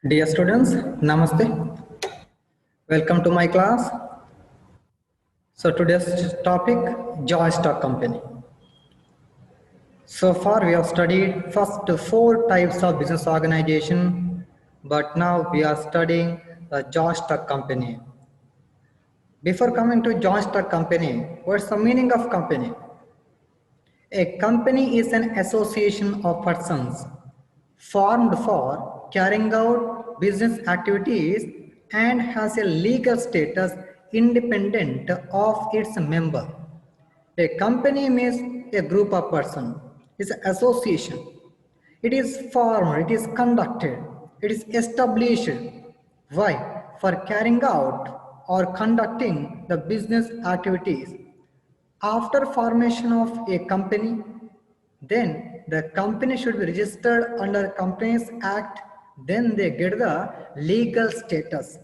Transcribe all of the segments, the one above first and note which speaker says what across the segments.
Speaker 1: Dear students, Namaste. Welcome to my class. So today's topic, Joy Stock Company. So far we have studied first four types of business organization, but now we are studying the Joy Stock Company. Before coming to Joy Stock Company, what's the meaning of company? A company is an association of persons formed for carrying out business activities and has a legal status independent of its member. A company means a group of persons. It's an association. It is formed, it is conducted, it is established. Why? For carrying out or conducting the business activities. After formation of a company, then the company should be registered under Companies Act, then they get the legal status.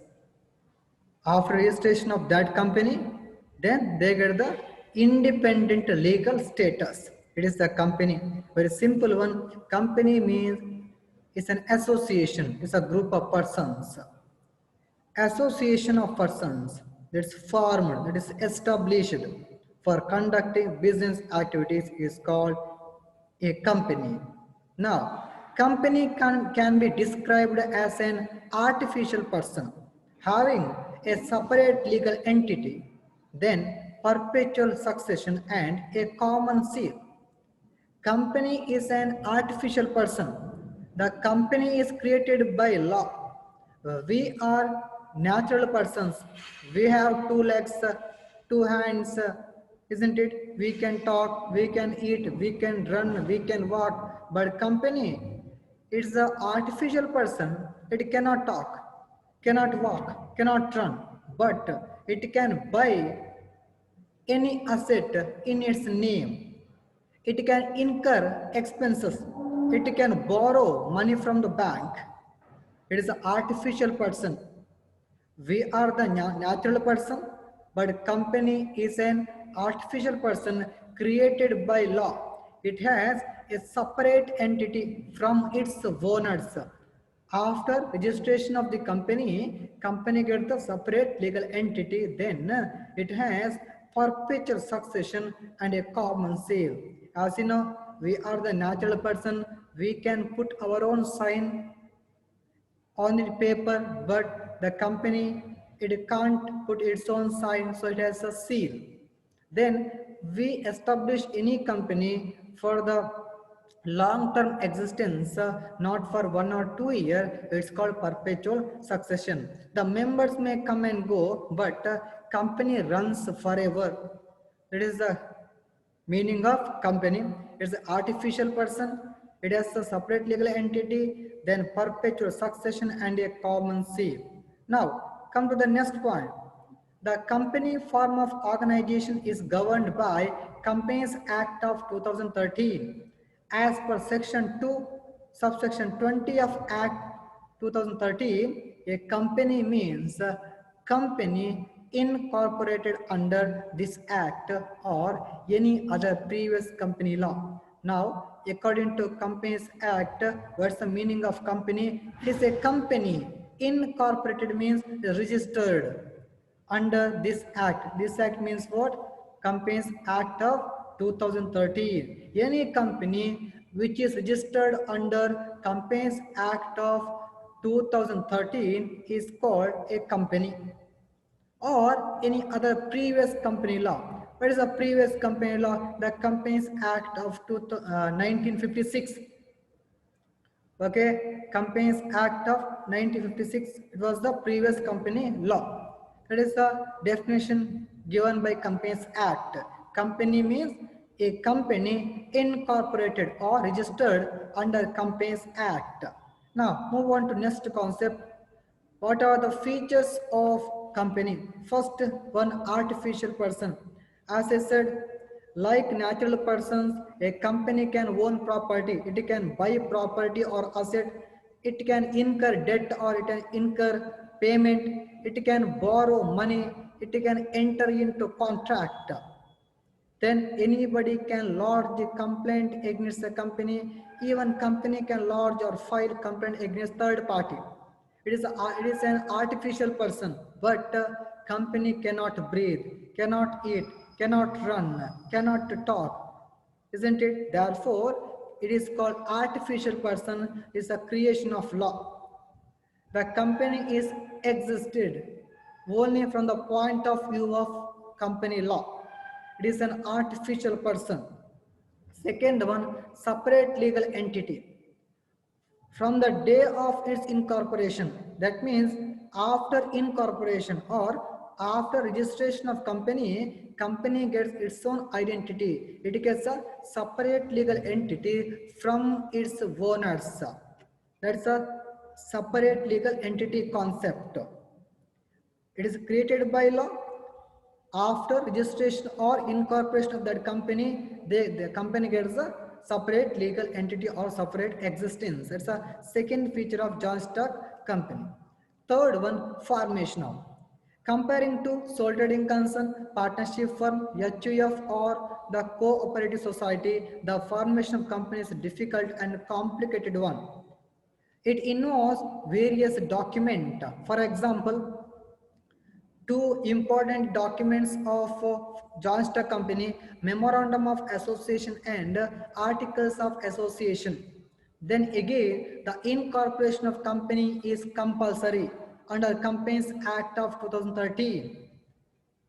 Speaker 1: After registration of that company, then they get the independent legal status. It is the company. Very simple one. Company means it's an association, it's a group of persons. Association of persons that's formed, that is established for conducting business activities is called a company. Now, company can be described as an artificial person having a separate legal entity, then perpetual succession and a common seal. Company is an artificial person. The company is created by law. We are natural persons. We have two legs, two hands, isn't it? We can talk, we can eat, we can run, we can walk. But company, it's an artificial person. It cannot talk, cannot walk, cannot run, but it can buy any asset in its name. It can incur expenses. It can borrow money from the bank. It is an artificial person. We are the natural person, but company is an artificial person created by law. It has a separate entity from its owners. After registration of the company gets the separate legal entity, then it has perpetual succession and a common sale. As you know, we are the natural person, we can put our own sign on the paper, but the company, it can't put its own sign, so it has a seal. Then we establish any company for the long-term existence, not for 1 or 2 years. It's called perpetual succession. The members may come and go, but company runs forever. That is the meaning of company. It's an artificial person. It has a separate legal entity, then perpetual succession and a common seal. Now, come to the next point. The company form of organization is governed by Companies Act of 2013. As per section 2, subsection 20 of Act 2013, a company means a company incorporated under this act or any other previous company law. Now, according to Companies Act, what's the meaning of company? It is a company. Incorporated means registered under this act. This act means what? Companies Act of 2013. Any company which is registered under Companies Act of 2013 is called a company, or any other previous company law. What is a previous company law? The Companies Act of 1956. Okay, Companies Act of 1956, it was the previous company law. That is the definition given by Companies Act. Company means a company incorporated or registered under Companies Act. Now, move on to next concept. What are the features of company? First one, artificial person. As I said, like natural persons, a company can own property, it can buy property or asset, it can incur debt or it can incur payment, it can borrow money, it can enter into contract. Then anybody can lodge the complaint against the company, even company can lodge or file complaint against third party. It is an artificial person, but company cannot breathe, cannot eat, cannot run, cannot talk, isn't it? Therefore, it is called artificial person. Is a creation of law. The company is existed only from the point of view of company law. It is an artificial person. Second one, separate legal entity. From the day of its incorporation, that means after incorporation or after registration of company gets its own identity. It gets a separate legal entity from its owners. That's a separate legal entity concept. It is created by law. After registration or incorporation of that company, the company gets a separate legal entity or separate existence. It's a second feature of joint stock company. Third one, formation of. Comparing to sole trading concern, partnership firm, HUF or the cooperative society, the formation of company is a difficult and complicated one. It involves various documents. For example, two important documents of joint stock company: memorandum of association and articles of association. Then again, the incorporation of company is compulsory under Companies Act of 2013,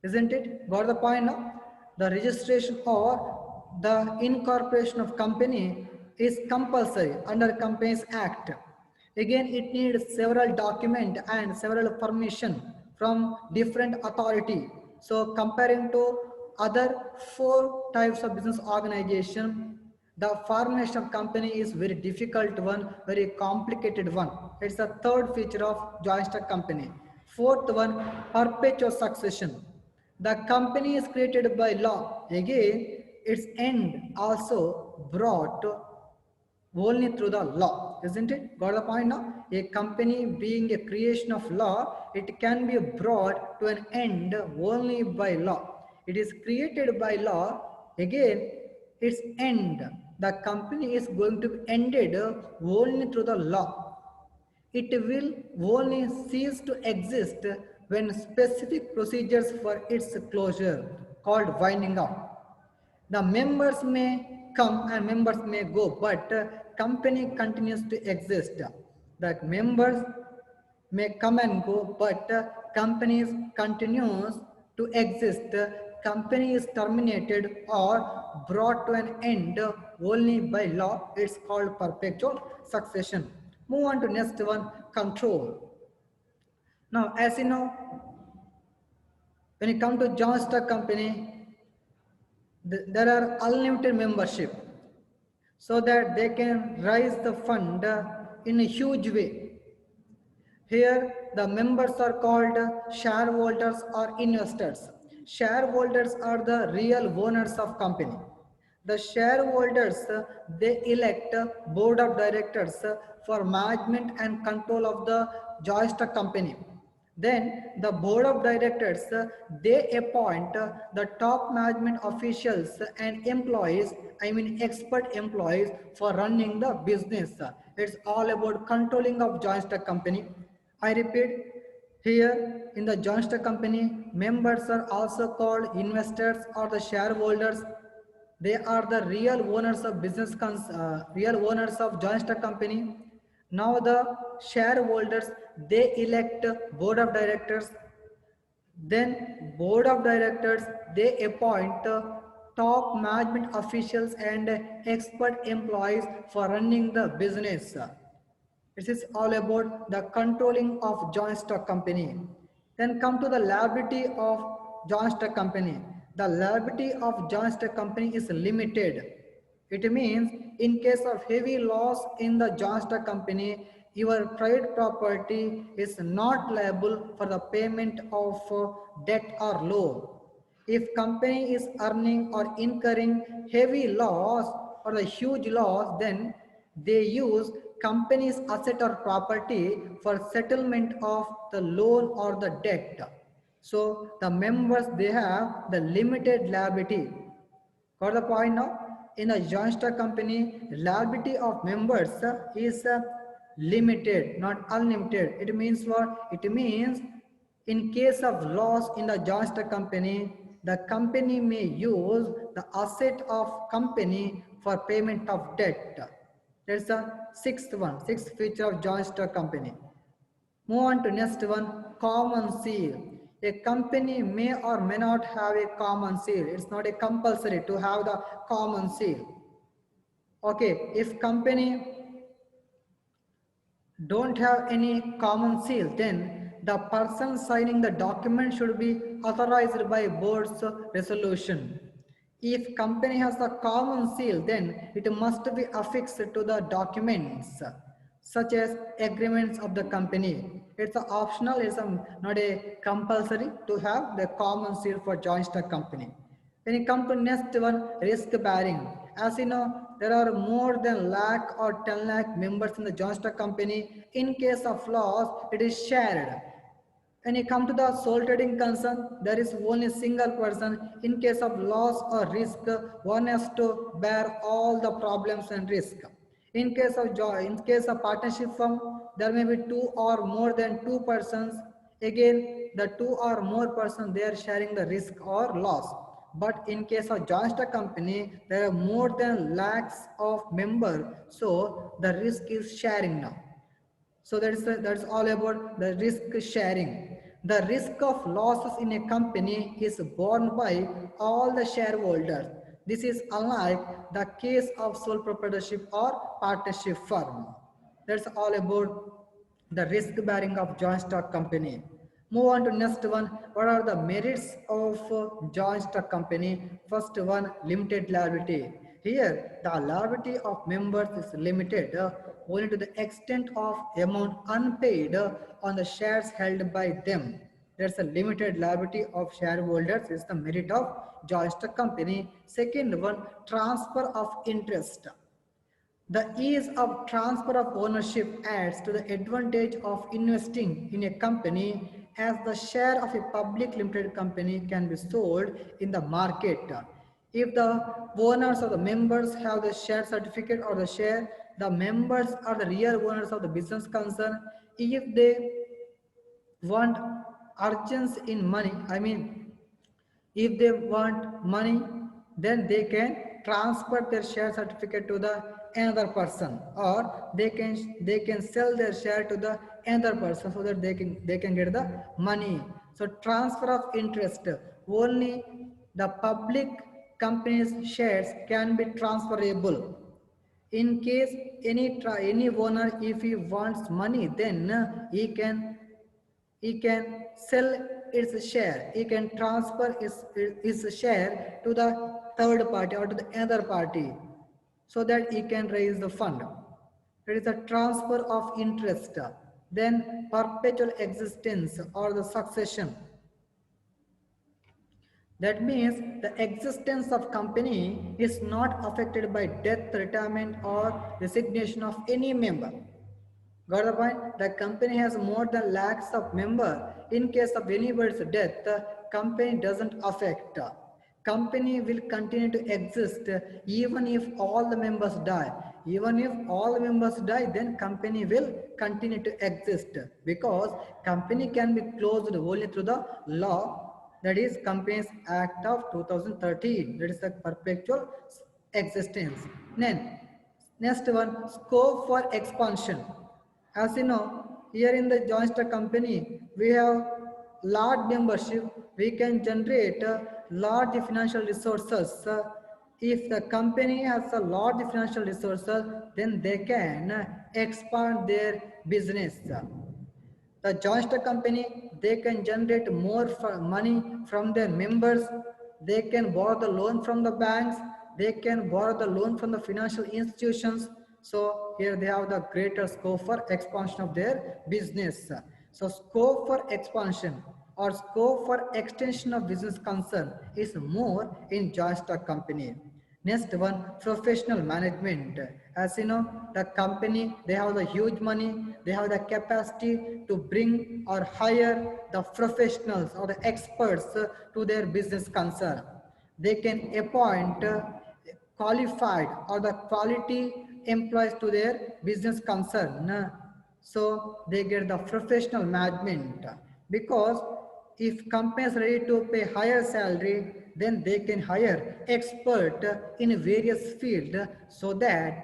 Speaker 1: isn't it? Got the point now? The registration or the incorporation of company is compulsory under Companies Act. Again, it needs several documents and several permission from different authority. So comparing to other four types of business organization, the formation of company is very difficult one, very complicated one. It's the third feature of joint stock company. Fourth one, perpetual succession. The company is created by law. Again, its end also brought only through the law, isn't it? Got the point now? A company being a creation of law, it can be brought to an end only by law. It is created by law. Again, its end, the company is going to be ended only through the law. It will only cease to exist when specific procedures for its closure, called winding up. The members may come and members may go, but company continues to exist. The members may come and go, but companies continues to exist. Company is terminated or brought to an end only by law. It's called perpetual succession. Move on to next one, control. Now, as you know, when you come to joint stock company, there are unlimited membership so that they can raise the fund in a huge way. Here, the members are called shareholders or investors. Shareholders are the real owners of company. The shareholders, they elect board of directors for management and control of the joint stock company. Then the board of directors, they appoint the top management officials and employees, I mean expert employees, for running the business. It's all about controlling of joint stock company. I repeat, here in the joint stock company, members are also called investors or the shareholders. They are the real owners of real owners of joint stock company. Now the shareholders, they elect board of directors. Then board of directors, they appoint top management officials and expert employees for running the business. This is all about the controlling of joint stock company. Then come to the liability of joint stock company. The liability of joint stock company is limited. It means in case of heavy loss in the joint stock company, your private property is not liable for the payment of debt or loan. If company is earning or incurring heavy loss or a huge loss, then they use company's asset or property for settlement of the loan or the debt. So the members, they have the limited liability. Got the point now? In a joint stock company, liability of members is limited, not unlimited. It means what? It means in case of loss in the joint stock company, the company may use the asset of company for payment of debt. That's the sixth feature of joint stock company. Move on to next one, common seal. A company may or may not have a common seal. It's not a compulsory to have the common seal. Okay, if company don't have any common seal, then the person signing the document should be authorized by board's resolution. If company has the common seal, then it must be affixed to the documents such as agreements of the company. It's optional, not a compulsory to have the common seal for joint stock company. When you come to next one, risk bearing. As you know, there are more than lakh or 10 lakh members in the joint stock company. In case of loss, it is shared. When you come to the sole trading concern, there is only a single person. In case of loss or risk, one has to bear all the problems and risk. In case of partnership firm, there may be two or more than two persons. Again, the two or more persons, they are sharing the risk or loss. But in case of joint stock company, there are more than lakhs of members, so the risk is sharing now. So that's all about the risk sharing. The risk of losses in a company is borne by all the shareholders. This is unlike the case of sole proprietorship or partnership firm. That's all about the risk bearing of joint stock company. Move on to next one. What are the merits of joint stock company? First one, limited liability. Here, the liability of members is limited only to the extent of amount unpaid on the shares held by them. There's a limited liability of shareholders is the merit of joint stock company. Second one, transfer of interest. The ease of transfer of ownership adds to the advantage of investing in a company as the share of a public limited company can be sold in the market. If the owners or the members have the share certificate or the share, the members are the real owners of the business concern. If they want urgency in money, if they want money, then they can transfer their share certificate to the another person, or they can sell their share to the another person so that they can get the money. So transfer of interest, only the public company's shares can be transferable. In case any owner, if he wants money, then he can sell its share, he can transfer his share to the third party or to the other party so that he can raise the fund. It is a transfer of interest. Then perpetual existence or the succession. That means the existence of company is not affected by death, retirement or resignation of any member. Got the point? The company has more than lakhs of members. In case of anybody's death, the company doesn't affect. Company will continue to exist even if all the members die. Even if all the members die, then company will continue to exist because company can be closed only through the law, that is Companies Act of 2013. That is the perpetual existence. Then next one, scope for expansion. As you know, here in the joint stock company, we have large membership. We can generate large financial resources. If the company has a large financial resources, then they can expand their business. The joint stock company, they can generate more money from their members. They can borrow the loan from the banks. They can borrow the loan from the financial institutions. So here they have the greater scope for expansion of their business. So scope for expansion or scope for extension of business concern is more in joint stock company. Next one, professional management. As you know, the company, they have the huge money, they have the capacity to bring or hire the professionals or the experts to their business concern. They can appoint qualified or the quality employees to their business concern. So they get the professional management because if companies ready to pay higher salary, then they can hire expert in various field so that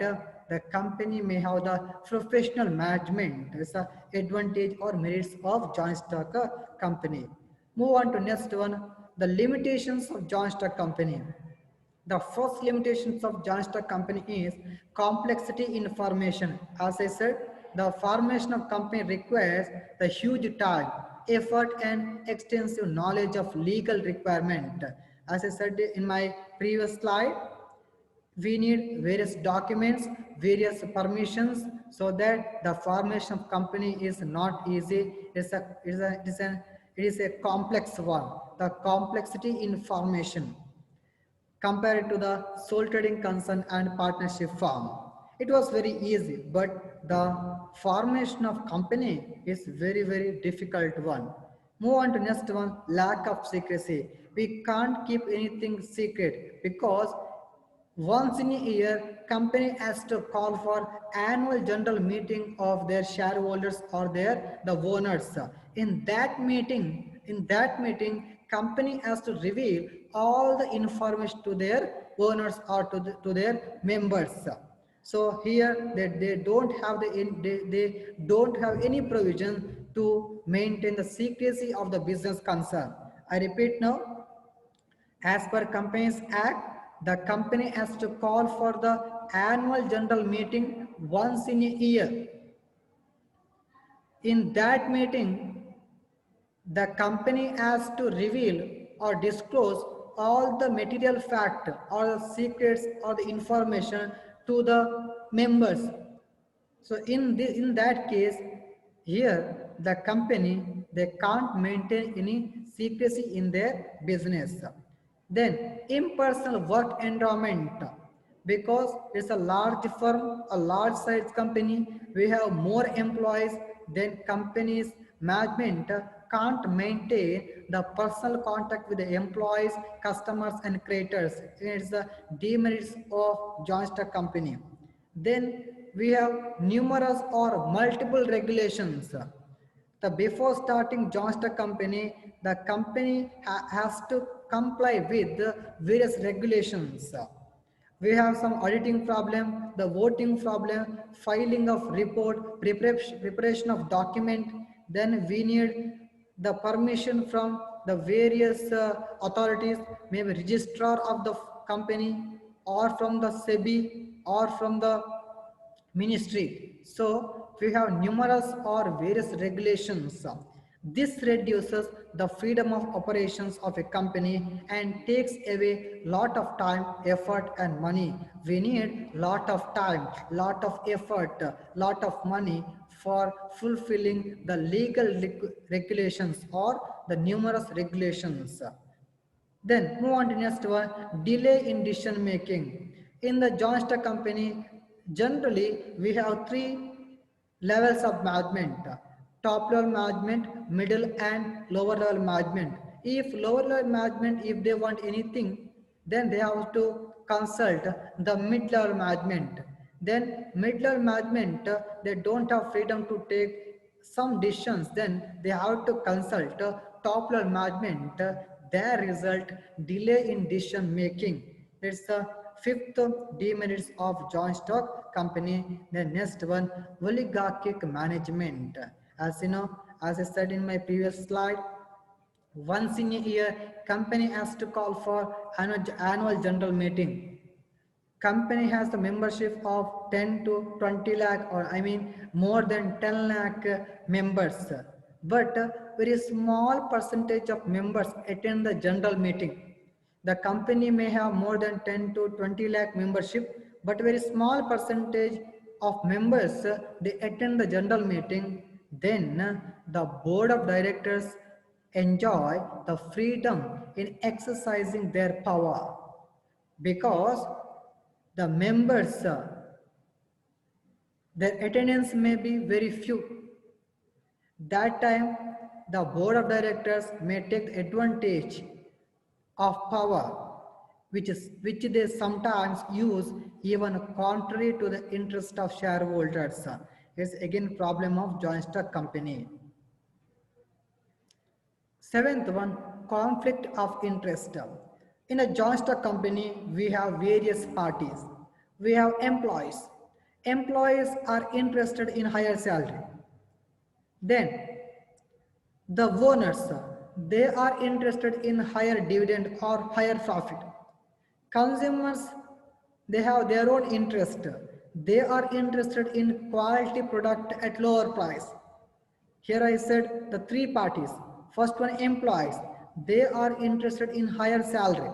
Speaker 1: the company may have the professional management as a advantage or merits of joint stock company. Move on to next one, the limitations of joint stock company. The first limitations of joint stock company is complexity in formation. As I said, the formation of company requires the huge time, effort and extensive knowledge of legal requirement. As I said in my previous slide, we need various documents, various permissions so that the formation of company is not easy. It is a complex one. The complexity in formation compared to the sole trading concern and partnership firm. It was very easy, but the formation of company is very difficult one. Move on to next one, lack of secrecy. We can't keep anything secret because once in a year, company has to call for annual general meeting of their shareholders or the owners. In that meeting, company has to reveal all the information to their owners or to their members. So here they don't have they don't have any provision to maintain the secrecy of the business concern. I repeat now, as per Companies Act, the company has to call for the annual general meeting once in a year. In that meeting, the company has to reveal or disclose all the material fact or the secrets or the information to the members. So in that case, here the company, they can't maintain any secrecy in their business. Then impersonal work environment, because it's a large firm, a large size company, we have more employees, then companies management can't maintain the personal contact with the employees, customers and creators. It's the demerits of joint stock company. Then we have numerous or multiple regulations. The before starting joint stock company, the company has to comply with the various regulations. We have some auditing problem, the voting problem, filing of report, preparation of document. Then we need the permission from the various authorities, maybe registrar of the company or from the SEBI or from the ministry. So we have numerous or various regulations. This reduces the freedom of operations of a company and takes away lot of time, effort and money. We need lot of time, lot of effort, lot of money for fulfilling the legal regulations or the numerous regulations. Then move on to next one, delay in decision making. In the joint stock company, generally we have three levels of management: top level management, middle and lower level management. If lower level management, if they want anything, then they have to consult the mid level management. Then mid level management, they don't have freedom to take some decisions, then they have to consult top level management. Their result, delay in decision making. It's the fifth demerits of joint stock company. The next one, oligarchic management. As you know, as I said in my previous slide, once in a year, company has to call for annual general meeting. Company has the membership of 10 to 20 lakh, or I mean more than 10 lakh members, but very small percentage of members attend the general meeting. The company may have more than 10 to 20 lakh membership, but very small percentage of members they attend the general meeting. Then the board of directors enjoy the freedom in exercising their power, because the members, their attendance may be very few. That time, the board of directors may take advantage of power, which they sometimes use even contrary to the interest of shareholders. It's again problem of joint stock company. Seventh one, conflict of interest. In a joint stock company, we have various parties. We have employees. Employees are interested in higher salary. Then the owners, they are interested in higher dividend or higher profit. Consumers, they have their own interest. They are interested in quality product at lower price. Here I said the three parties. First one, employees. They are interested in higher salary.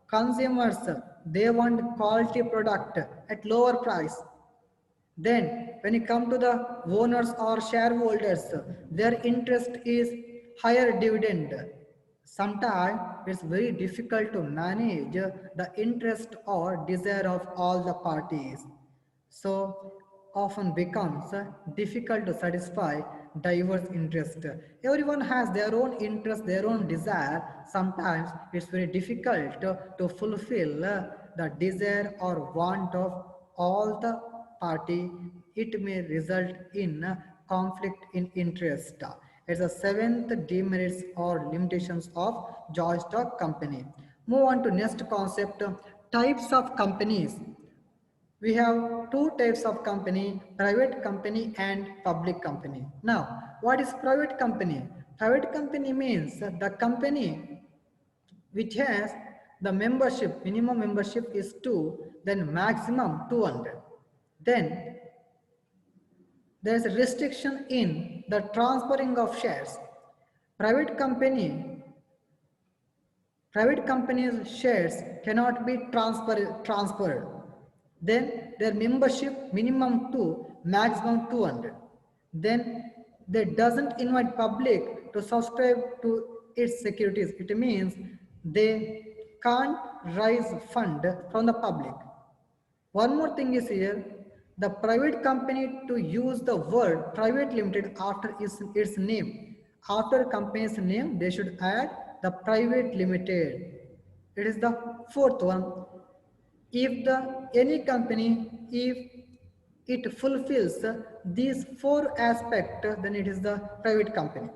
Speaker 1: Consumers, they want quality product at lower price. Then, when you come to the owners or shareholders, their interest is higher dividend. Sometimes it's very difficult to manage the interest or desire of all the parties. So, often becomes difficult to satisfy diverse interest. Everyone has their own interest, their own desire. Sometimes it's very difficult to fulfill the desire or want of all the party. It may result in conflict in interest. It's the seventh demerits or limitations of joint stock company. Move on to next concept, types of companies. We have two types of company, private company and public company. Now, what is private company? Private company means the company which has the membership, minimum membership is 2, then maximum 200. Then there is a restriction in the transferring of shares. Private company, private companies' shares cannot be transferred. Then their membership minimum to maximum 200. Then they doesn't invite public to subscribe to its securities. It means they can't raise fund from the public. One more thing is here, the private company to use the word private limited after its name. After company's name, they should add the private limited. It is the fourth one. If any company, if it fulfills these four aspects, then it is the private company.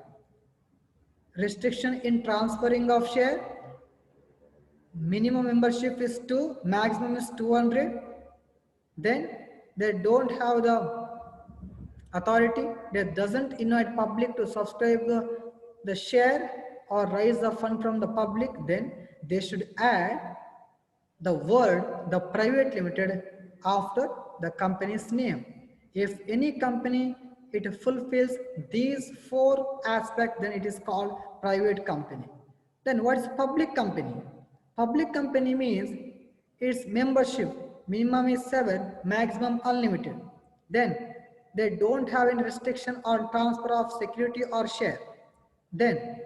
Speaker 1: Restriction in transferring of share, minimum membership is 2, maximum is 200. Then they don't have the authority, they doesn't invite public to subscribe the share or raise the fund from the public, then they should add the word the private limited after the company's name. If any company it fulfills these four aspects, then it is called private company. Then what is public company? Public company means its membership minimum is 7, maximum unlimited. Then they don't have any restriction on transfer of security or share. Then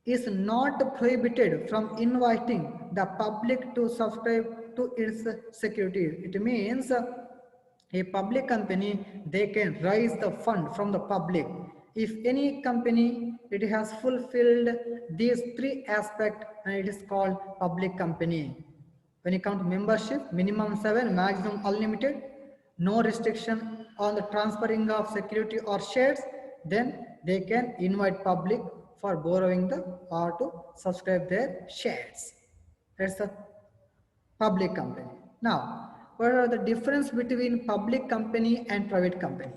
Speaker 1: is not prohibited from inviting the public to subscribe to its securities. It means a public company, they can raise the fund from the public. If any company, it has fulfilled these three aspects, and it is called public company. When you come to membership, minimum 7, maximum unlimited, no restriction on the transferring of security or shares, then they can invite public for borrowing the or to subscribe their shares. That's the public company. Now, what are the difference between public company and private company?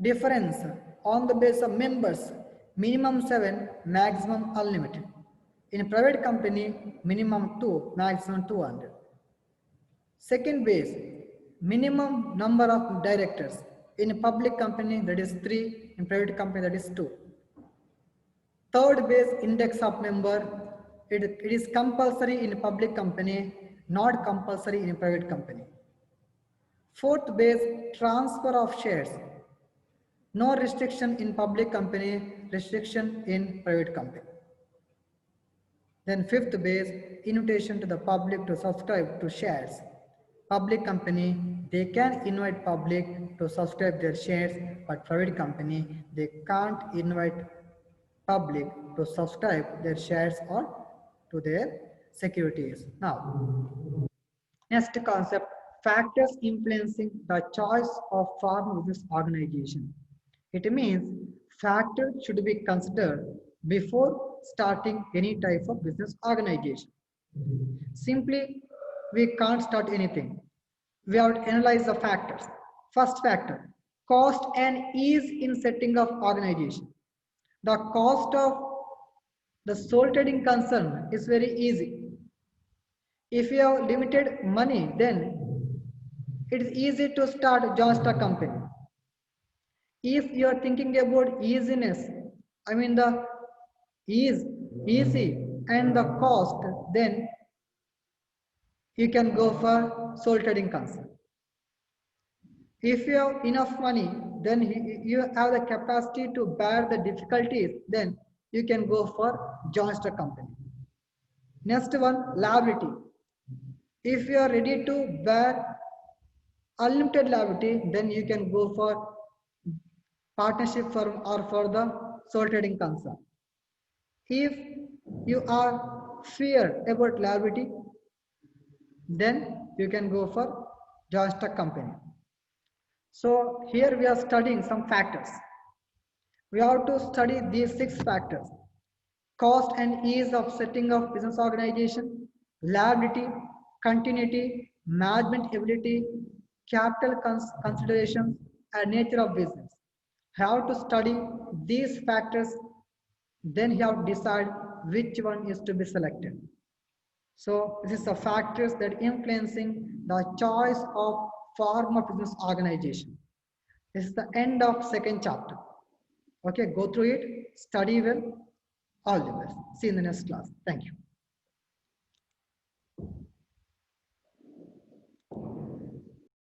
Speaker 1: Difference on the base of members, minimum 7, maximum unlimited. In private company, minimum 2, maximum 200. Second base, minimum number of directors. In a public company, that is 3. In private company, that is 2. Third base, index of member. It is compulsory in a public company, not compulsory in a private company. Fourth base, transfer of shares. No restriction in public company, restriction in private company. Then fifth base, invitation to the public to subscribe to shares. Public company, they can invite public to subscribe their shares, but private company, they can't invite public to subscribe their shares or to their securities. Now, next concept, factors influencing the choice of form of this organization. It means factors should be considered before starting any type of business organization. Simply, we can't start anything. We have to analyze the factors. First factor, cost and ease in setting up organization. The cost of the sole trading concern is very easy. If you have limited money, then it is easy to start a joint stock company. If you are thinking about easiness, I mean the ease, easy and the cost, then you can go for sole trading concern. If you have enough money, then you have the capacity to bear the difficulties, then you can go for joint stock company. Next one, liability. If you are ready to bear unlimited liability, then you can go for partnership firm or for the sole trading concern. If you are fear about liability, then you can go for joint stock company. So here we are studying some factors. We have to study these 6 factors: cost and ease of setting up business organization, liability, continuity, management ability, capital considerations, and nature of business. Have to study these factors, then you have to decide which one is to be selected. So this is the factors that influencing the choice of form of business organization. This is the end of second chapter. Okay, go through it, study well. All the best. See you in the next class. Thank you.